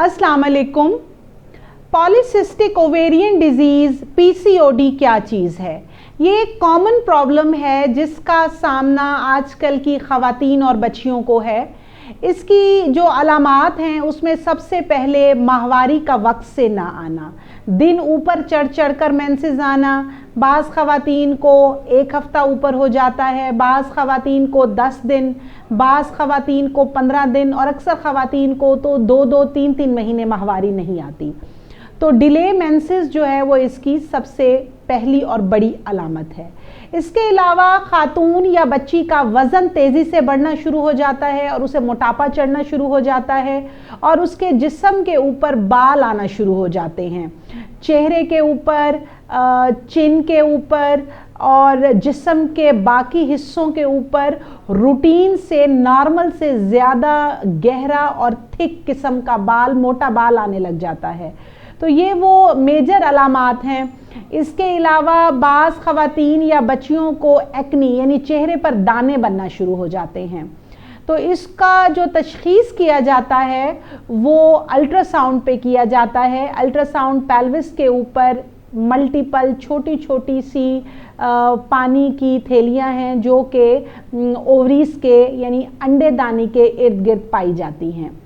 अस्सलाम वालेकुम। Polycystic ovarian disease PCOD क्या चीज़ है? ये एक कॉमन प्रॉब्लम है जिसका सामना आजकल की ख़वातीन और बच्चियों को है। इसकी जो अलामात हैं उसमें सबसे पहले माहवारी का वक्त से ना आना, दिन ऊपर चढ़ कर मेंसेस आना। बाज़ ख़वातीन को 1 हफ़्ता ऊपर हो जाता है, बाज़ ख़वातीन को 10 दिन, बाज़ ख़वातीन को 15 दिन और अक्सर ख़वातीन को तो 2-2, 3-3 महीने माहवारी नहीं आती। तो डिले मेंसेस जो है वो इसकी सबसे पहली और बड़ी अलामत है। इसके अलावा खातून या बच्ची का वज़न तेज़ी से बढ़ना शुरू हो जाता है और उसे मोटापा चढ़ना शुरू हो जाता है और उसके जिस्म के ऊपर बाल आना शुरू हो जाते हैं, चेहरे के ऊपर, चिन के ऊपर और जिस्म के बाकी हिस्सों के ऊपर रूटीन से नॉर्मल से ज़्यादा गहरा और थिक किस्म का बाल, मोटा बाल आने लग जाता है। तो ये वो मेजर अलामात हैं। इसके अलावा बाज़ ख़वातीन या बच्चियों को एक्नी यानी चेहरे पर दाने बनना शुरू हो जाते हैं। तो इसका जो तशख़ीस किया जाता है वो अल्ट्रासाउंड पे किया जाता है। अल्ट्रासाउंड पेल्विस के ऊपर मल्टीपल छोटी छोटी सी पानी की थैलियां हैं जो कि ओवरीज के यानी अंडे दानी के इर्द गिर्द पाई जाती हैं।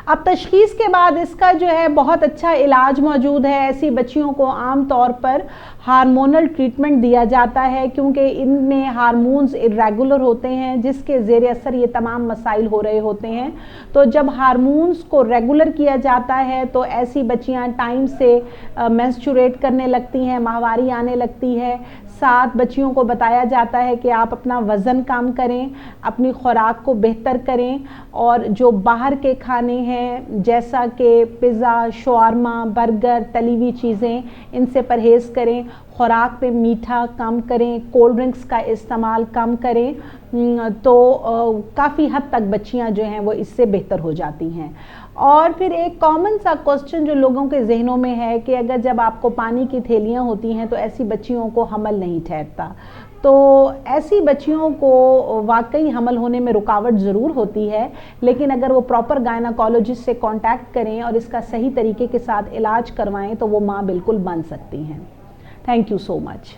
अब तशख़ीस के बाद इसका जो है बहुत अच्छा इलाज मौजूद है। ऐसी बच्चियों को आम तौर पर हार्मोनल ट्रीटमेंट दिया जाता है क्योंकि इनमें हार्मोन्स इर्रेगुलर होते हैं जिसके ज़ेर असर ये तमाम मसाइल हो रहे होते हैं। तो जब हार्मोन्स को रेगुलर किया जाता है तो ऐसी बच्चियां टाइम से मेंस्ट्रुएट करने लगती हैं, माहवारी आने लगती है। साथ बच्चियों को बताया जाता है कि आप अपना वज़न कम करें, अपनी खुराक को बेहतर करें और जो बाहर के खाने हैं जैसा कि पिज़्ज़ा, शवारमा, बर्गर, तली हुई चीज़ें, इनसे परहेज़ करें। खुराक पे मीठा कम करें, कोल्ड ड्रिंक्स का इस्तेमाल कम करें। तो काफ़ी हद तक बच्चियां जो हैं वो इससे बेहतर हो जाती हैं। और फिर एक कॉमन सा क्वेश्चन जो लोगों के जहनों में है कि अगर जब आपको पानी की थैलियां होती हैं तो ऐसी बच्चियों को हमल नहीं ठहरता। तो ऐसी बच्चियों को वाकई हमल होने में रुकावट ज़रूर होती है, लेकिन अगर वो प्रॉपर गायनाकोलॉजिस्ट से कांटेक्ट करें और इसका सही तरीके के साथ इलाज करवाएं तो वो माँ बिल्कुल बन सकती हैं। Thank you so much.